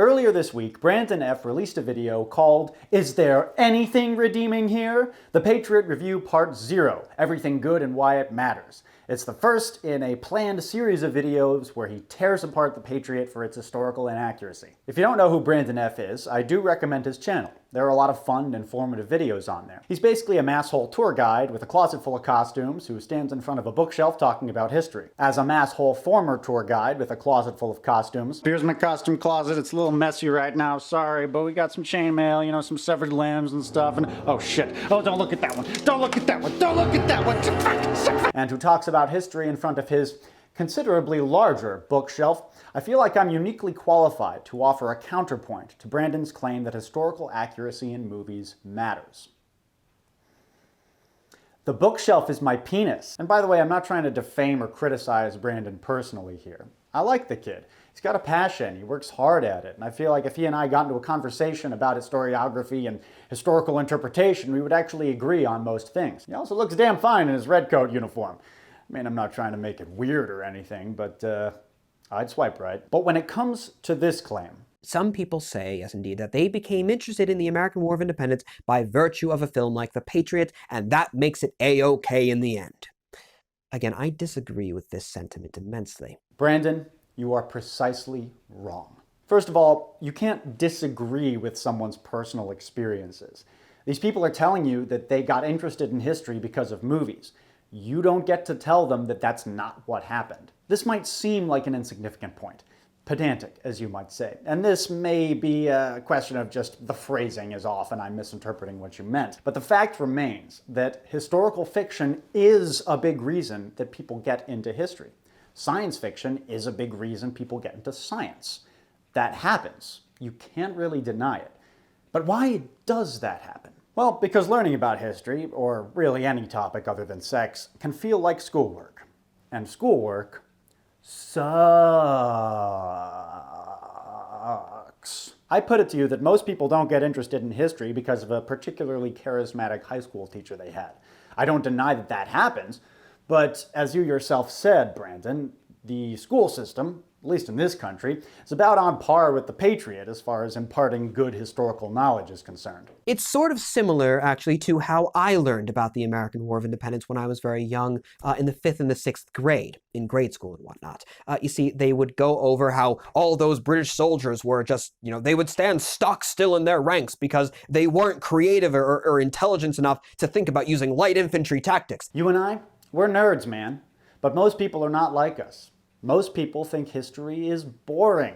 Earlier this week, Brandon F. released a video called, "Is There Anything Redeeming Here?" The Patriot Review Part 0, Everything Good and Why It Matters. It's the first in a planned series of videos where he tears apart the Patriot for its historical inaccuracy. If you don't know who Brandon F. is, I do recommend his channel. There are a lot of fun and informative videos on there. He's basically a masshole tour guide with a closet full of costumes who stands in front of a bookshelf talking about history. As a masshole former tour guide with a closet full of costumes, here's my costume closet. It's a little messy right now, sorry, but we got some chainmail, you know, some severed limbs and stuff, and oh shit, oh don't look at that one, don't look at that one, don't look at that one, and who talks about history in front of his considerably larger bookshelf. I feel like I'm uniquely qualified to offer a counterpoint to Brandon's claim that historical accuracy in movies matters. The bookshelf is my penis. And by the way, I'm not trying to defame or criticize Brandon personally here. I like the kid. He's got a passion, he works hard at it, and I feel like if he and I got into a conversation about historiography and historical interpretation, we would actually agree on most things. He also looks damn fine in his red coat uniform. I mean, I'm not trying to make it weird or anything, but I'd swipe right. But when it comes to this claim, some people say, yes indeed, that they became interested in the American War of Independence by virtue of a film like The Patriot, and that makes it A-OK in the end. Again, I disagree with this sentiment immensely. Brandon, you are precisely wrong. First of all, you can't disagree with someone's personal experiences. These people are telling you that they got interested in history because of movies. You don't get to tell them that that's not what happened. This might seem like an insignificant point. Pedantic, as you might say. And this may be a question of just the phrasing is off and I'm misinterpreting what you meant. But the fact remains that historical fiction is a big reason that people get into history. Science fiction is a big reason people get into science. That happens. You can't really deny it. But why does that happen? Well, because learning about history, or really any topic other than sex, can feel like schoolwork. And schoolwork sucks. I put it to you that most people don't get interested in history because of a particularly charismatic high school teacher they had. I don't deny that that happens, but as you yourself said, Brandon, the school system, at least in this country, is about on par with the Patriot as far as imparting good historical knowledge is concerned. It's sort of similar, actually, to how I learned about the American War of Independence when I was very young, in the 5th and the 6th grade, in grade school and whatnot. You see, they would go over how all those British soldiers were just, you know, they would stand stock still in their ranks because they weren't creative or intelligent enough to think about using light infantry tactics. You and I, we're nerds, man. But most people are not like us. Most people think history is boring.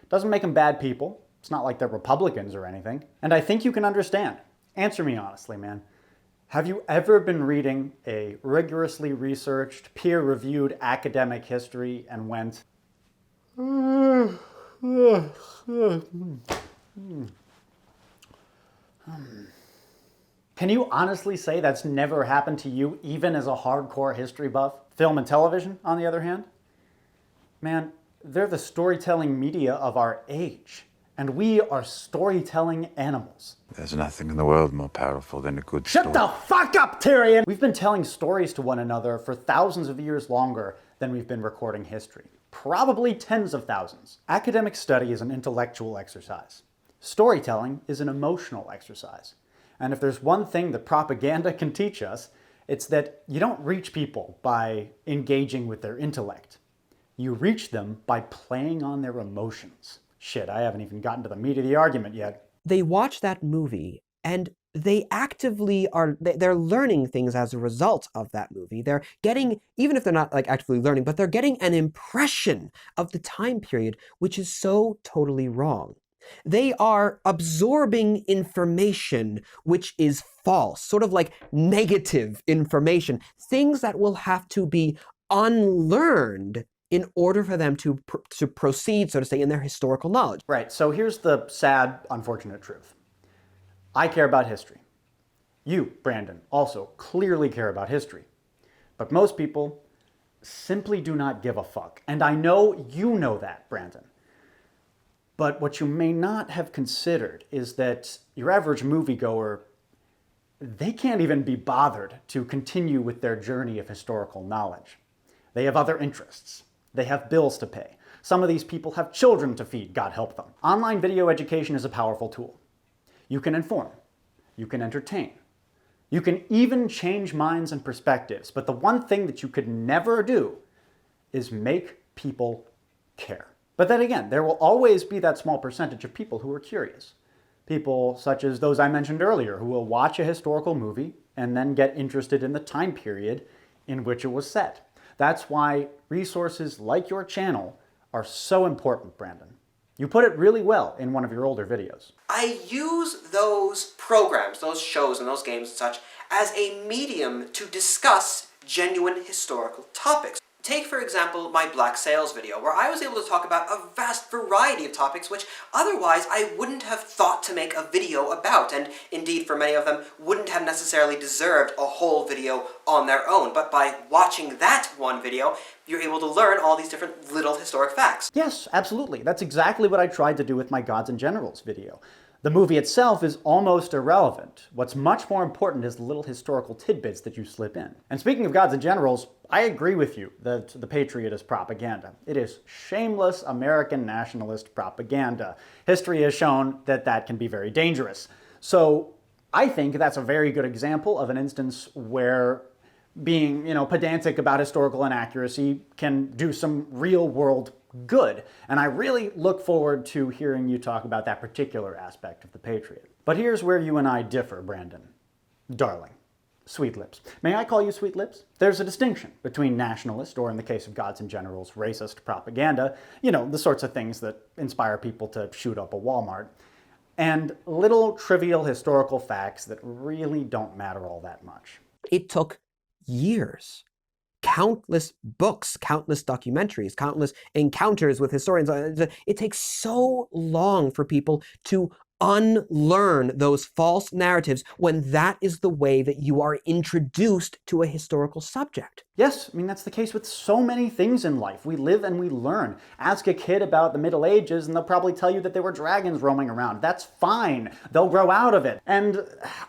Doesn't make them bad people. It's not like they're Republicans or anything. And I think you can understand. Answer me honestly, man. Have you ever been reading a rigorously researched, peer-reviewed academic history and went, Can you honestly say that's never happened to you, even as a hardcore history buff? Film and television, on the other hand? Man, they're the storytelling media of our age, and we are storytelling animals. There's nothing in the world more powerful than a good story. Shut the fuck up, Tyrion! We've been telling stories to one another for thousands of years longer than we've been recording history. Probably tens of thousands. Academic study is an intellectual exercise. Storytelling is an emotional exercise. And if there's one thing that propaganda can teach us, it's that you don't reach people by engaging with their intellect. You reach them by playing on their emotions. Shit, I haven't even gotten to the meat of the argument yet. They watch that movie and they actively they're learning things as a result of that movie. They're getting, even if they're not like actively learning, but they're getting an impression of the time period, which is so totally wrong. They are absorbing information which is false, sort of like negative information, things that will have to be unlearned in order for them to proceed, so to say, in their historical knowledge. Right, so here's the sad, unfortunate truth. I care about history. You, Brandon, also clearly care about history. But most people simply do not give a fuck. And I know you know that, Brandon. But what you may not have considered is that your average moviegoer, they can't even be bothered to continue with their journey of historical knowledge. They have other interests. They have bills to pay. Some of these people have children to feed, God help them. Online video education is a powerful tool. You can inform, you can entertain, you can even change minds and perspectives, but the one thing that you could never do is make people care. But then again, there will always be that small percentage of people who are curious. People such as those I mentioned earlier, who will watch a historical movie and then get interested in the time period in which it was set. That's why resources like your channel are so important, Brandon. You put it really well in one of your older videos. I use those programs, those shows and those games and such, as a medium to discuss genuine historical topics. Take, for example, my Black Sails video, where I was able to talk about a vast variety of topics which otherwise I wouldn't have thought to make a video about, and indeed for many of them wouldn't have necessarily deserved a whole video on their own. But by watching that one video, you're able to learn all these different little historic facts. Yes, absolutely. That's exactly what I tried to do with my Gods and Generals video. The movie itself is almost irrelevant. What's much more important is the little historical tidbits that you slip in. And speaking of Gods and Generals, I agree with you that the Patriot is propaganda. It is shameless American nationalist propaganda. History has shown that that can be very dangerous. So I think that's a very good example of an instance where being, pedantic about historical inaccuracy can do some real world good. And I really look forward to hearing you talk about that particular aspect of the Patriot. But here's where you and I differ, Brandon. Darling. Sweet Lips. May I call you Sweet Lips? There's a distinction between nationalist, or in the case of Gods and Generals, racist propaganda, the sorts of things that inspire people to shoot up a Walmart, and little trivial historical facts that really don't matter all that much. It took years. Countless books, countless documentaries, countless encounters with historians. It takes so long for people to unlearn those false narratives when that is the way that you are introduced to a historical subject. Yes, that's the case with so many things in life. We live and we learn. Ask a kid about the Middle Ages and they'll probably tell you that there were dragons roaming around. That's fine. They'll grow out of it. And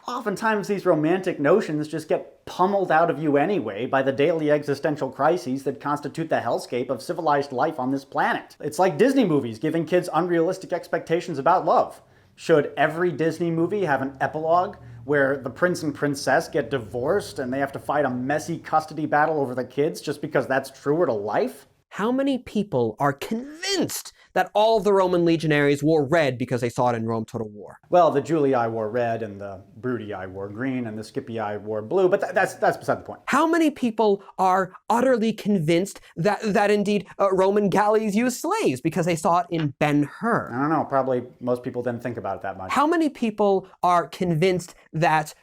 oftentimes these romantic notions just get pummeled out of you anyway by the daily existential crises that constitute the hellscape of civilized life on this planet. It's like Disney movies giving kids unrealistic expectations about love. Should every Disney movie have an epilogue where the prince and princess get divorced and they have to fight a messy custody battle over the kids just because that's truer to life? How many people are convinced that all of the Roman legionaries wore red because they saw it in Rome Total War? Well, the Julii wore red, and the Bruttii wore green, and the Scipii wore blue, but that's beside the point. How many people are utterly convinced that indeed Roman galleys used slaves because they saw it in Ben-Hur? I don't know, probably most people didn't think about it that much. How many people are convinced that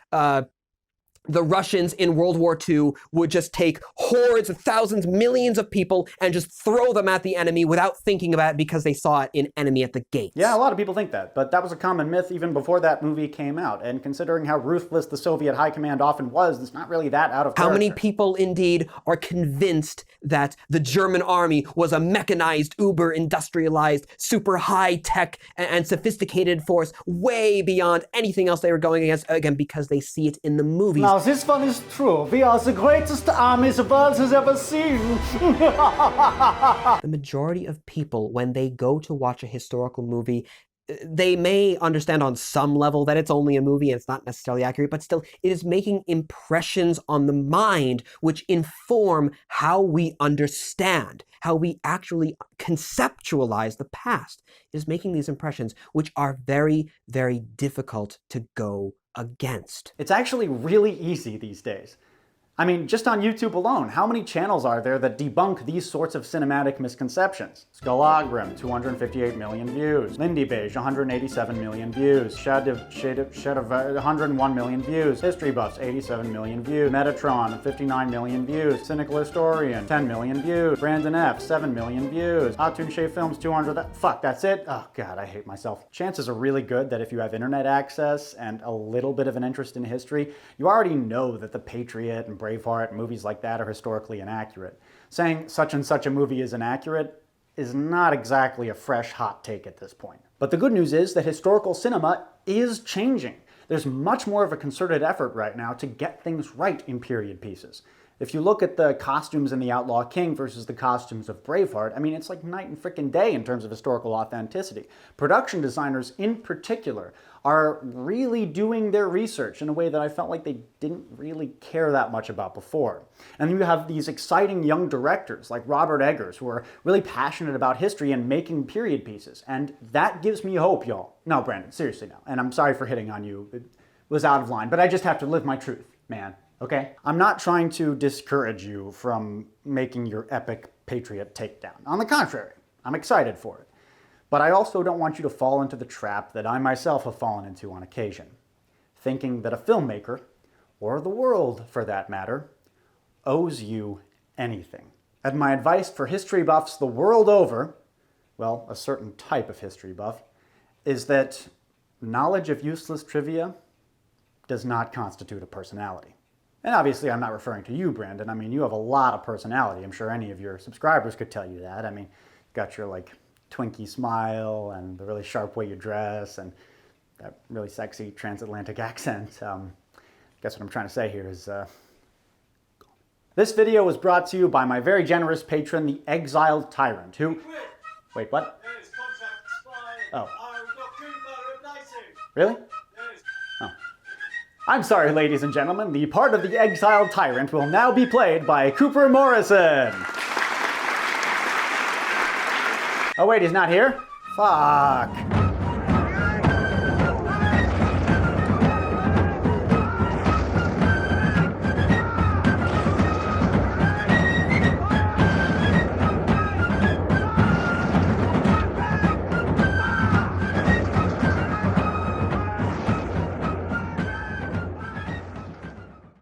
the Russians in World War II would just take hordes of thousands, millions of people and just throw them at the enemy without thinking about it because they saw it in Enemy at the Gates? Yeah, a lot of people think that, but that was a common myth even before that movie came out. And considering how ruthless the Soviet high command often was, it's not really that out of character. How many people indeed are convinced that the German army was a mechanized, uber-industrialized, super high-tech and sophisticated force way beyond anything else they were going against, again, because they see it in the movies? Now, this one is true. We are the greatest army the world has ever seen. The majority of people, when they go to watch a historical movie, they may understand on some level that it's only a movie and it's not necessarily accurate, but still, it is making impressions on the mind which inform how we understand, how we actually conceptualize the past. It is making these impressions which are very, very difficult to go against. It's actually really easy these days. Just on YouTube alone, how many channels are there that debunk these sorts of cinematic misconceptions? Skullagrim, 258 million views. Lindy Beige, 187 million views. Shadiv, 101 million views. History Buffs, 87 million views. Metatron, 59 million views. Cynical Historian, 10 million views. Brandon F, 7 million views. Atun-Shei Films, 200, fuck, that's it? Oh God, I hate myself. Chances are really good that if you have internet access and a little bit of an interest in history, you already know that the Patriot and Braveheart and movies like that are historically inaccurate. Saying such and such a movie is inaccurate is not exactly a fresh hot take at this point. But the good news is that historical cinema is changing. There's much more of a concerted effort right now to get things right in period pieces. If you look at the costumes in The Outlaw King versus the costumes of Braveheart, I mean, it's like night and frickin' day in terms of historical authenticity. Production designers in particular are really doing their research in a way that I felt like they didn't really care that much about before. And then you have these exciting young directors like Robert Eggers who are really passionate about history and making period pieces. And that gives me hope, y'all. No, Brandon, seriously now. And I'm sorry for hitting on you. It was out of line, but I just have to live my truth, man. Okay? I'm not trying to discourage you from making your epic Patriot takedown. On the contrary, I'm excited for it. But I also don't want you to fall into the trap that I myself have fallen into on occasion, thinking that a filmmaker, or the world for that matter, owes you anything. And my advice for history buffs the world over, well, a certain type of history buff, is that knowledge of useless trivia does not constitute a personality. And obviously I'm not referring to you, Brandon. I mean, you have a lot of personality. I'm sure any of your subscribers could tell you that. I mean, you've got your like Twinkie smile and the really sharp way you dress and that really sexy transatlantic accent. I guess what I'm trying to say here is this video was brought to you by my very generous patron, the Exiled Tyrant, who... Wait, what? Oh. Really? Oh. I'm sorry, ladies and gentlemen. The part of the Exiled Tyrant will now be played by Cooper Morrison. Oh wait, he's not here? Fuck.